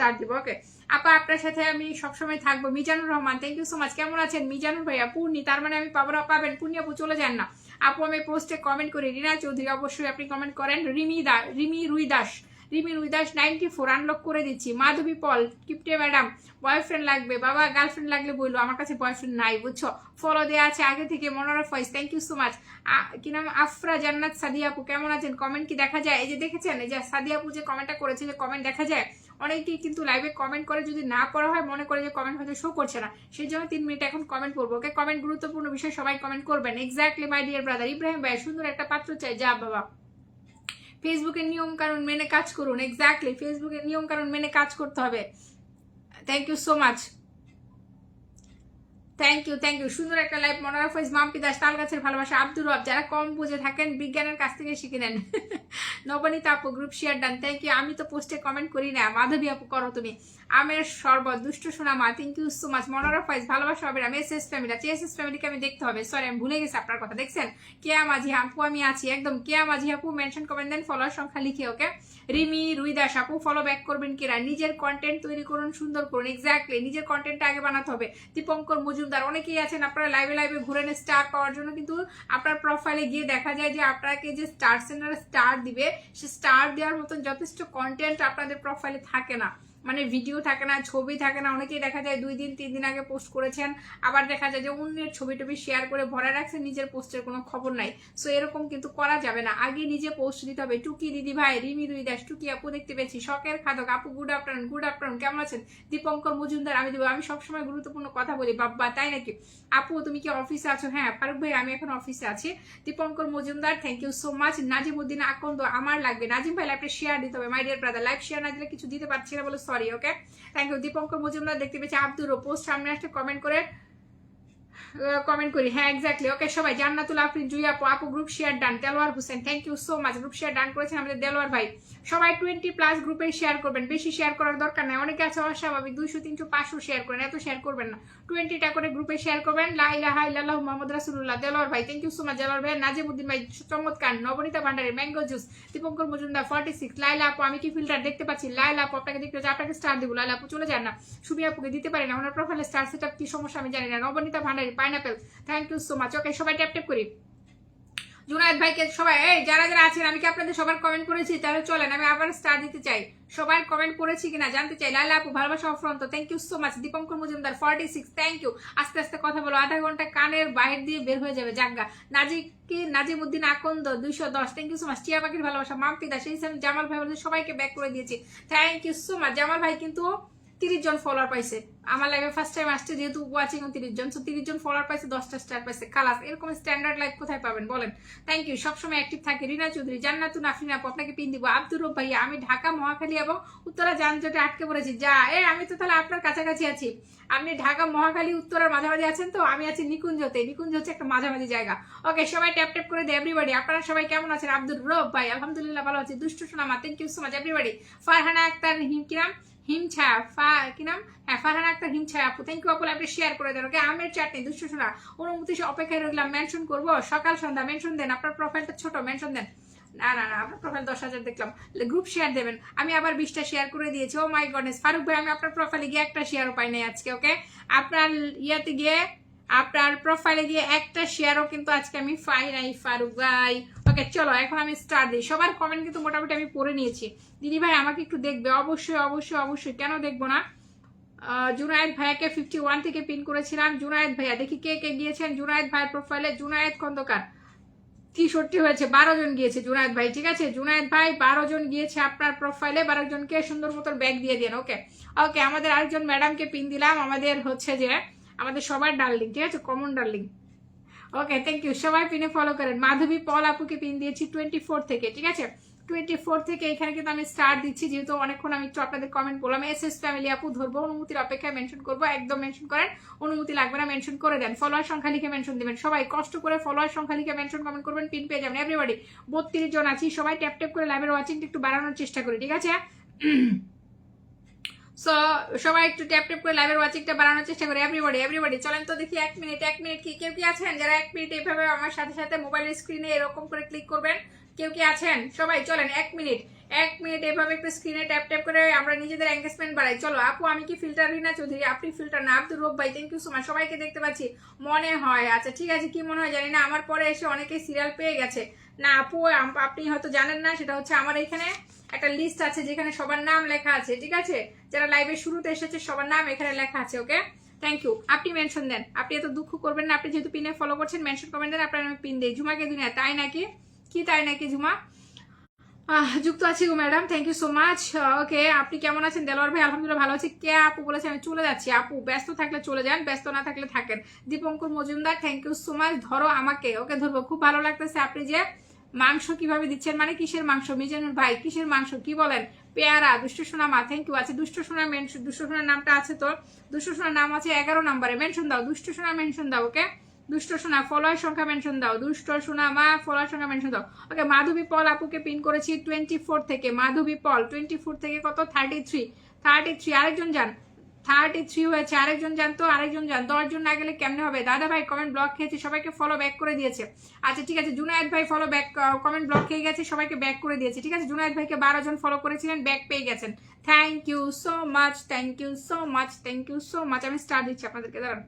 Start দিব। ওকে আপা আপনার সাথে আমি সবসময় থাকবো। Mizanur Rahman thank you so much. কেমন আছেন মিজানুর ভাইয়া? পূর্ণি তার মানে আমি পাবেন। পূর্ণি আপু চলে যান না আপু, আমি পোস্টে কমেন্ট করি। রিনা চৌধুরী অবশ্যই আপনি কমেন্ট করেন। রিমি রুই দাস 94 আনলক করে দিচ্ছি। মাধবী পল কিপ্টে ম্যাডাম বয়ফ্রেন্ড লাগবে বাবা, গার্লফ্রেন্ড লাগলে বললো, আমার কাছে বয়ফ্রেন্ড নাই বুঝছো। ফলো দেওয়া আছে আগে থেকে। Monora Foyez thank you so much. কি নাম আফরা জান্নাত সাদিয়া আপু কেমন আছেন? কমেন্ট কি দেখা যায়? এই যে দেখেছেন এই যে সাদিয়া আপু যে কমেন্টটা করেছে, যে কমেন্ট দেখা যায়। অনেকেই কিন্তু লাইভে কমেন্ট করে, যদি না পড়া হয় মনে করে যে কমেন্ট হয়তো শো করছে না, সেই জন্য 3 মিনিট এখন কমেন্ট করবো। ওকে কমেন্ট গুরুত্বপূর্ণ বিষয়, সবাই কমেন্ট করবেন। Exactly my dear brother. Ibrahim ভাই সুন্দর একটা পাত্র চাই, যা বাবা। ফেসবুকের নিয়ম কানুন মেনে কাজ করুন। এক্স্যাক্টলি ফেসবুকের নিয়ম কানুন মেনে কাজ করতে হবে। Thank you so much. Thank you সুন্দর একটা লাইভ। মনোরা ফয়েজ মাম্পি দাস তাল গাছের ভালোবাসা আব্দুর রব, যারা কম বুঝে থাকেন বিজ্ঞানের কাছ থেকে শিখে নেন। নবনীতা আপু group share done thank you. আমি তো পোস্টে কমেন্ট করি না, মাধবী আপু করো তুমি। আমের শরবত দুষ্ট সোনা মা thank you so much. Monora Foyez ভালোবাসা হবে। আমি এস ফ্যামিলি আছে, এস ফ্যামিলিকে আমি দেখতে হবে। সরি আমি ভুলে গেছি আপনার কথা। দেখছেন কেয়া মাঝি আপু আমি আছি একদম। কেয়া মাঝি আপু মেনশন কমেন্ট দেন, ফলোয়ার সংখ্যা লিখে। ওকে রিমি রুইদাস আপু ফলো ব্যাক করবেন কিনা? নিজের কন্টেন্ট তৈরি করুন, সুন্দর করুন। এক্স্যাক্টলি নিজের কন্টেন্টটা আগে বানাতে হবে। দীপঙ্কর মজুমদার অনেকেই আছেন আপনারা লাইভে ঘুরেন স্টার পাওয়ার জন্য, কিন্তু আপনার প্রোফাইলে গিয়ে দেখা যায় যে আপনাকে যে স্টার সেন্টার স্টার দিবে, সে স্টার দেওয়ার মতন যথেষ্ট কন্টেন্ট আপনাদের প্রোফাইলে থাকে না। মানে ভিডিও থাকে না, ছবি থাকে না। অনেকেই দেখা যায় 2 দিন 3 দিন আগে পোস্ট করেছেন, আবার দেখা যায় যে অন্যের ছবি টবি শেয়ার করে ভরে রাখছেন, নিজের পোস্টের কোনো খবর নাই। সো এরকম কিন্তু করা যাবে না, আগে নিজে পোস্ট দিতে হবে। টুকি দিদি ভাই, রিমি রুই দাস, টুকি আপু দেখতে পেয়েছি। শখের খাদক আপু গুড আফটারনুন কেমন আছেন? দীপঙ্কর মজুমদার আমি দেবো। আমি সবসময় গুরুত্বপূর্ণ কথা বলি বাব্বা, তাই নাকি? আপু তুমি কি অফিসে আছো? হ্যাঁ ফারুক ভাই আমি এখন অফিসে আছি। Dipankar Majumdar thank you so much. Nazimuddin Akanda আমার লাগবে। নাজিম ভাই লাইভটা শেয়ার দিতে হবে my dear brother. Live share না দিলে কিছু দিতে পারছি না বলে sorry. Okay thank you. Dipankar Majumdar দেখতে পেয়েছি। আব্দুর পোস্ট সামনে আসতে কমেন্ট করি। হ্যাঁ এক্স্যাক্টলি। ওকে সবাই জান্নাতুল আফরিন জুই আপু group share done. Delwar Hossain thank you so much. Group share done করেছেন আমাদের দেলোয়ার ভাই। সবাই 20+ গ্রুপে শেয়ার করবেন, বেশি শেয়ার করার দরকার নাই। অনেকে আছে অস্বাভাবিক 200 300 500 শেয়ার করেন, এত শেয়ার করবেন না। 20টা করে গ্রুপে শেয়ার করবেন। লা ইলাহা ইল্লাল্লাহু মুহাম্মাদুর রাসূলুল্লাহ। দেলোয়ার ভাই thank you so much. Delowar ভাই, নাজিমউদ্দিন ভাই চমৎকার। Nabanita Bhandari mango juice. দীপঙ্কর মজুমদার 46। লাইলা আপু আমি কি ফিল্টার দেখতে পাচ্ছি? লাইলা আপু আপনাকে দেখতে পাচ্ছি, আপনাকে স্টার দিব। লাইলা আপু চলে যান না। সুমি আপুকে দিতে পারি না, ওনার প্রোফাইলে স্টার সেটআপ কি সমস্যা আমি জানি না। Nabanita Bhandari pineapple thank you so much. Okay সবাই ট্যাপ করি। জুনায়েদ ভাইকে সবাই, এই যারা আছেন আমি কি আপনাদের সবার কমেন্ট করেছি? তাহলে চলেন আমি আবার স্টার দিতে চাই। সবাই কমেন্ট করেছি কিনা জানতে চাই। লাইলা আপু ভালোবাসা অফ্রন্ত thank you so much. Dipankar Majumdar 46 thank you. আস্তে আস্তে কথা বলো, আধা ঘন্টা কানের বাইরে দিয়ে বের হয়ে যাবে জাগা। নাজিমুদ্দিন আকন্দ 210 থ্যাংক ইউ সো মাচ। টিয়া পাখির ভালোবাসা মাম্পি দাস, সেই জামাল ভাই সবাইকে ব্যাক করে দিয়েছি thank you so much. Jamal ভাই কিন্তু 30 জন ফলোয়ার পাইছে আমার লাইভে ফার্স্ট টাইম আসছে, যেহেতু ওয়াচিং 30 জন, সো 30 জন ফলোয়ার পাইছে, 10টা স্টার পাইছে। খালাস এরকম স্ট্যান্ডার্ড লাইভ কোথায় পাবেন বলেন? Thank you. সবসময় অ্যাক্টিভ থাকে। রিনা চৌধুরী, জান্নাতুন আফরিন আপু আপনাকে পিন দিব। আব্দুর রব ভাইয়া আমি ঢাকা মহাখালী এবং উত্তরা যানজটে আটকে পড়েছি। যা আমি তো তাহলে আপনার কাছাকাছি আছি। আপনি ঢাকা মহাখালী উত্তরার মাঝামাঝি আছেন, তো আমি আছি নিকুঞ্জতে। নিকুঞ্জ হচ্ছে একটা মাঝামাঝি জায়গা। ওকে সবাই ট্যাপ করে দেয় এভরিবডি। আপনারা সবাই কেমন আছেন? আব্দুর রব ভাই আলহামদুলিল্লাহ ভালো আছি। দুষ্টু সোনামা thank you so much everybody. Farhana Akter কিরাম হিমছায়া কি নাম? হ্যাঁ ফারহানা আক্তার হিমছায়া আপু থ্যাংক ইউ আপু। আপনি শেয়ার করে দেন। ওকে আমের চাটনি দুষ্ট শোনা অনুমতি অপেক্ষায় রইলাম। মেনশন করবো সকাল সন্ধ্যা, মেনশন দেন। আপনার প্রোফাইলটা ছোট, মেনশন দেন। না আপনার প্রোফাইল 10,000 দেখলাম। গ্রুপ শেয়ার দেবেন। আমি আবার 20টা শেয়ার করে দিয়েছি। ও মাই গডনেস ফারুক ভাই আমি আপনার প্রোফাইলে গিয়ে একটা শেয়ারও পাই নাই আজকে। ওকে আপনার ইয়াতে গিয়ে, আপনার প্রোফাইলে গিয়ে একটা শেয়ারও কিন্তু আজকে আমি পাই নাই ফারুক ভাই। ওকে চলো এখন আমি স্টার দিই। সবার কমেন্ট কিন্তু মোটামুটি আমি পড়ে নিয়েছি। দিদি ভাই আমাকে একটু দেখবে? অবশ্যই অবশ্যই অবশ্যই, কেন দেখবো না। জুনায়েদ ভাইয়াকে 51 থেকে পিন করেছিলাম। জুনায়েদ ভাইয়া দেখি কে কে গিয়েছেন জুনায়েদ ভাইয়ের প্রোফাইলে। জুনায়েদ খন্দকার 63 হয়েছে, 12 জন গিয়েছে জুনায়েদ ভাই। ঠিক আছে জুনায়েদ ভাই 12 জন গিয়েছে আপনার প্রোফাইলে। 12 জনকে সুন্দর মতো ব্যাগ দিয়ে দেন। ওকে ওকে আমাদের আরেকজন ম্যাডামকে পিন দিলাম, আমাদের হচ্ছে যে আমাদের সবার ডার্লিং, ঠিক আছে come on darling. Okay thank you. সবাই পিনে ফলো করেন। মাধবী পল আপুকে পিন দিয়েছি 24 থেকে, ঠিক আছে 24 থেকে। এখানে কিন্তু আমি স্টার দিচ্ছি, যেহেতু অনেকক্ষণ আমি একটু আপনাদের কমেন্ট বললাম। এস ফ্যামিলি আপু ধরবো, অনুমতির অপেক্ষায় মেনশন করবো। একদম মেনশন করেন, অনুমতি লাগবে না, মেনশন করে দেন। ফলোয়ার সংখ্যা লিখে মেনশন দিবেন। সবাই কষ্ট করে ফলোয়ার সংখ্যা লিখে মেনশন কমেন্ট করবেন, পিন পেয়ে যাবেন এভরিবডি। 32 জন আছি, সবাই ট্যাপ করে লাইভের ওয়াচিংটা একটু বাড়ানোর চেষ্টা করি, ঠিক আছে। সো সবাই একটু ট্যাপ করে লাইভের ওয়াচিংটা বাড়ানোর চেষ্টা করি এভরিবডি। চলেন তো দেখি 1 মিনিট কি কেউ কি আছেন যারা 1 মিনিট এইভাবে আমার সাথে সাথে মোবাইলের স্ক্রিনে এরকম করে ক্লিক করবেন? কেউ কি আছেন? সবাই চলেন 1 মিনিট 1 মিনিট এভাবে একটা স্ক্রিনে ট্যাপ ট্যাপ করে আমরা নিজেদের এঙ্গেজমেন্ট বাড়াই। চলো আপু, আমি কি ফিল্টার রিনা চৌধুরী? আপনি ফিল্টার না, আব্দুর রব ভাই, থ্যাংক ইউ সো মাচ। সবাইকে দেখতে পাচ্ছি মনে হয়। আচ্ছা ঠিক আছে, কি মনে হয় জানি না, আমার পরে এসে অনেকে সিরিয়াল পেয়ে গেছে। না আপু, আপনি হয়তো জানেন না, সেটা হচ্ছে আমার এখানে একটা লিস্ট আছে যেখানে সবার নাম লেখা আছে, ঠিক আছে? যারা লাইভের শুরুতে এসেছে সবার নাম এখানে লেখা আছে, ওকে? Thank you. আপনি মেনশন দেন, আপনি এত দুঃখ করবেন না, আপনি যেহেতু পিনে ফলো করছেন মেনশন কমেন্ট দেন, আপনার আমি পিন দিই। ঝুমাকে দুনিয়া, তাই নাকি? কি তাই নাকি ঝুমা? যুক্ত আছি গো madam, thank you so much. Okay, আপনি কেমন আছেন? দেলোয়ার ভাই আলহামদুলিল্লাহ ভালো আছি। কে আপু বলেছে আমি চলে যাচ্ছি? আপু ব্যস্ত থাকলে চলে যান, ব্যস্ত না থাকলে থাকেন। Dipankar Majumdar, thank you so much. ধরো আমাকে, ওকে ধরবো। খুব ভালো লাগতেছে আপনি যে মাংস কিভাবে দিচ্ছেন, মানে কিসের মাংস? মিজানুর ভাই কিসের মাংস, কি বলেন? পেয়ারা, দুষ্ট সোনা মা, থ্যাংক ইউ। আছে দুষ্ট সোনা মেনশন, দুষ্ট সোনার নামটা আছে তো, দুষ্ট সোনার নাম আছে 11 নম্বরে, মেনশন দাও, দুষ্ট সোনা মেনশন দাও, ওকে? দুষ্ট সোনা ফলোয়ার সংখ্যা মেনশন দাও, দুষ্ট সোনা মা ফলোয়ার সংখ্যা মেনশন দাও, ওকে? মাধবী পল আপুকে পিন করেছি 24 থেকে, মাধবী পল 24 থেকে কত? 33। আরেকজন যান, 33 হয়েছে, আরেকজন যান তো, আরেকজন যান। 10 জন না গেলে কেমনে হবে? দাদা ভাই কমেন্ট ব্লক খেয়েছে, সবাইকে ফলো ব্যাক করে দিয়েছে। আচ্ছা ঠিক আছে, জুনায়েদ ভাই ফলো ব্যাক, কমেন্ট ব্লক খেয়ে গেছে, সবাইকে ব্যাক করে দিয়েছে, ঠিক আছে? জুনায়েদ ভাইকে 12 জন ফলো করেছিলেন, ব্যাক পেয়ে গেছেন। Thank you so much, thank you so much, thank you so much. আমি স্টার দিচ্ছি আপনাদেরকে, দাঁড়ান।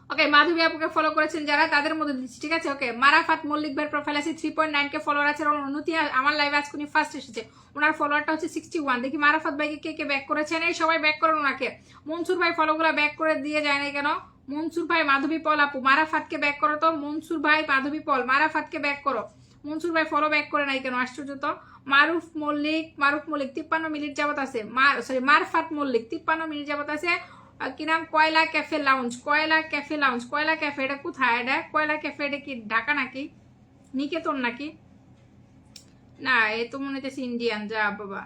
ওকে, মাধবী আপুকে ফলো করেছেন যারা, তাদের মধ্যে দিচ্ছি, ঠিক আছে? ওকে, মারাফাত মল্লিক ভাইয়ের প্রোফাইল আছে 3.9 কে ফলোয়ার আছে। অনুতি আমার লাইভে আজকে উনি ফার্স্ট এসেছে, ওনার ফলোয়ারটা হচ্ছে 61। দেখি মারাফাত ভাইকে কে কে ব্যাক করেছেন, এই সবাই ব্যাক করেন ওনাকে। মনসুর ভাই ফলোগুলো ব্যাক করে দিয়ে যায় না কেন? মনসুর ভাই, মাধবী পল আপু, মারাফাতকে ব্যাক করো তো। মনসুর ভাই, মাধবী পল, মারাফাতকে ব্যাক করো। মনসুর ভাই ফলো ব্যাক করে নাই কেন? আশ্চর্য তো। মারুফ মল্লিক 53 মিনিট যাবত আছে, মারফাত মল্লিক 53 মিনিট যাবত আছে। কি নাম? কয়লা ক্যাফে লাউঞ্জ, কয়লা ক্যাফে লাউঞ্জ, কয়লা ক্যাফে, এটা কোথায়? এটা কয়লা ক্যাফে, এটা কি ঢাকা নাকি নিকেতন নাকি? না, এ তো মনে হচ্ছে ইন্ডিয়ান। যা বাবা,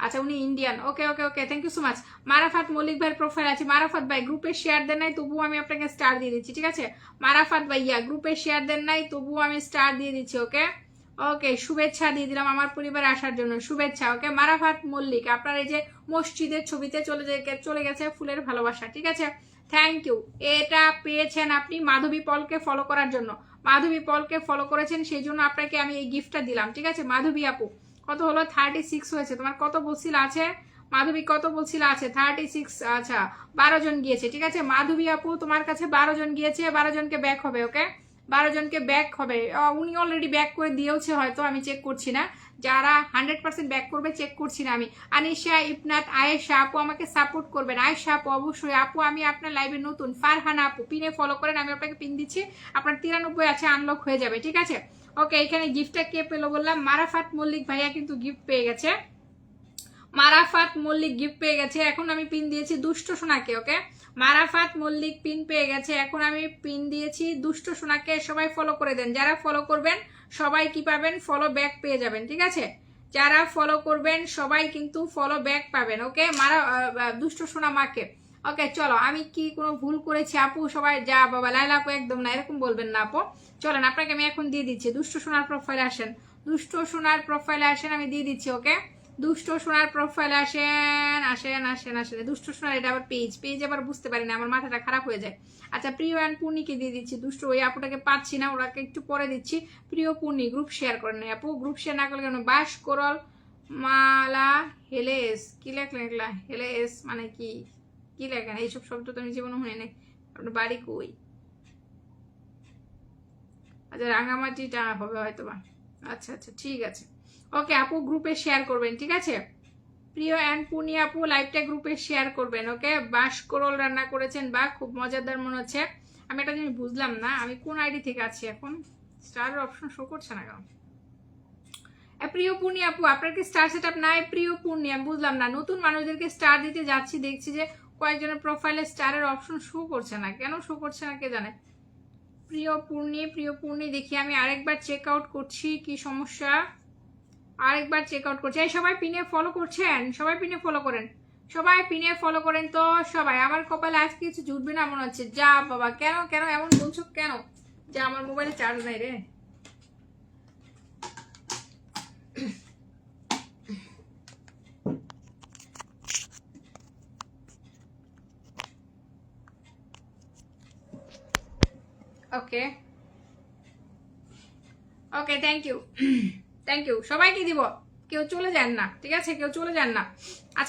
আচ্ছা উনি Indian, okay okay okay, thank you so much. Marafat Mallick ভাইয়ের প্রোফাইল আছে। মারাফাত ভাই গ্রুপে শেয়ার দেন নাই, তবুও আমি আপনাকে স্টার দিয়ে দিচ্ছি, ঠিক আছে? মারাফাত ভাইয়া গ্রুপে শেয়ার দেন নাই, তবুও আমি স্টার দিয়ে দিচ্ছি, ওকে? ওকে, শুভেচ্ছা দিয়ে দিলাম আমার পরিবারে আসার জন্য, শুভেচ্ছা, ওকে? মারাফাত মল্লিক, আপনার এই যে মসজিদের ছবিতে চলে গেছে ফুলের ভালোবাসা, ঠিক আছে? Thank you. এটা পেয়েছেন আপনি মাধবী পলকে ফলো করার জন্য, মাধবী পলকে ফলো করেছেন, সেই জন্য আপনাকে আমি এই গিফটটা দিলাম, ঠিক আছে? মাধবী আপু কত হলো? 36 হয়েছে। তোমার কত বলছিল আছে মাধবী? কত বলছিল আছে? 36। আচ্ছা 12 জন গিয়েছে, ঠিক আছে? মাধবী আপু তোমার কাছে 12 জন গিয়েছে, 12 জনকে ব্যাক হবে, ওকে? 12 জনকে ব্যাক হবে। উনি অলরেডি ব্যাক করে দিয়েছে হয়তো, আমি চেক করছি না। যারা 100% ব্যাক করবে চেক করছি না আমি। আনিশা, ইফনাত, আয়েশা আপু আমাকে সাপোর্ট করবেন। আয়েশা আপু অবশ্যই। আপু আমি আপনার লাইভে নতুন। ফারহানা আপু পিনে ফলো করেন, আমি আপনাকে পিন দিচ্ছি। আপনার 93 আছে, আনলক হয়ে যাবে, ঠিক আছে? ওকে, এখানে গিফটটা কে পেলো বললাম? মারাফাত মল্লিক ভাইয়া কিন্তু গিফট পেয়ে গেছে, মারাফাত মল্লিক গিফট পেয়ে গেছে। এখন আমি পিন দিয়েছি দুষ্ট সোনাকে, ওকে? মারাফাত মল্লিক পিন পেয়ে গেছে, এখন আমি পিন দিয়েছি দুষ্ট সোনাকে। সবাই ফলো করে দেন, যারা ফলো করবেন সবাই কি পাবেন? ফলো ব্যাক পেয়ে যাবেন, ঠিক আছে? যারা ফলো করবেন সবাই কিন্তু ফলো ব্যাক পাবেন, ওকে? দুষ্ট সোনা মাকে। ওকে চলো, আমি কি কোনো ভুল করেছি আপু? সবাই যা বাবা, লাইলা আপু একদম না, এরকম বলবেন না আপু। চলেন আপনাকে আমি এখন দিয়ে দিচ্ছি। দুষ্ট সোনার প্রোফাইলে আসেন, দুষ্ট সোনার প্রোফাইলে আসেন, আমি দিয়ে দিচ্ছি, ওকে? দুষ্ট সোনার প্রোফাইলে আসেন, আসেন আসেন আসেন। দুষ্ট সোনার এটা আবার পেজ আবার বুঝতে পারি না, আমার মাথাটা খারাপ হয়ে যায়। আচ্ছা, প্রিয় অ্যান্ড পূর্ণিকে দিয়ে দিচ্ছি। দুষ্ট ওই আপুটাকে পাচ্ছি না, ওরাকে একটু পরে দিচ্ছি। প্রিয় পূর্ণি গ্রুপ শেয়ার করেন না আপু, গ্রুপ শেয়ার না করলে কেন? বাস করল মালা হেলেস, কি লেখলেন এগুলা? হেলেস মানে কি, কি লেখেন? এইসব শব্দ তো আমি জীবনে শুনি নাই। আপনার বাড়ি কই? আচ্ছা রাঙামাটিটা হবে হয়তো বা। আচ্ছা আচ্ছা ঠিক আছে, ওকে আপু গ্রুপে শেয়ার করবেন, ঠিক আছে? প্রিয় অ্যান্ড পুনি আপু লাইভটা গ্রুপে শেয়ার করবেন, ওকে? বাঁশকরল রান্না করেছেন, বা খুব মজাদার মনে হচ্ছে। আমি একটা জিনিস বুঝলাম না, আমি কোন আইডি থেকে আছি এখন? স্টার অপশন শো করছে না কেন? প্রিয় পূর্ণি আপু আপনার কি স্টার সেট আপ নাই? প্রিয় পূর্ণি আমি বুঝলাম না, নতুন মানুষদেরকে স্টার দিতে যাচ্ছি, দেখছি যে কয়েকজনের প্রোফাইলে স্টারের অপশন শো করছে না, কেন শো করছে না কে জানে? প্রিয় পূর্ণি দেখি আমি আরেকবার চেক আউট করছি কি সমস্যা, আরেকবার চেক আউট করছি। এই সবাই পিনে ফলো করছেন? সবাই পিনে ফলো করেন, সবাই পিনে ফলো করেন তো সবাই। আমার কপালে আজ কিছু জুটবে না মনে হচ্ছে। যা বাবা, কেন কেন এমন বলছো কেন? যা আমার মোবাইলে চার্জ নাই রে। ওকে okay, thank you thank you, সবাইকে দিব, কেউ চলে যান না, ঠিক আছে, কেউ চলে যান না আজকে।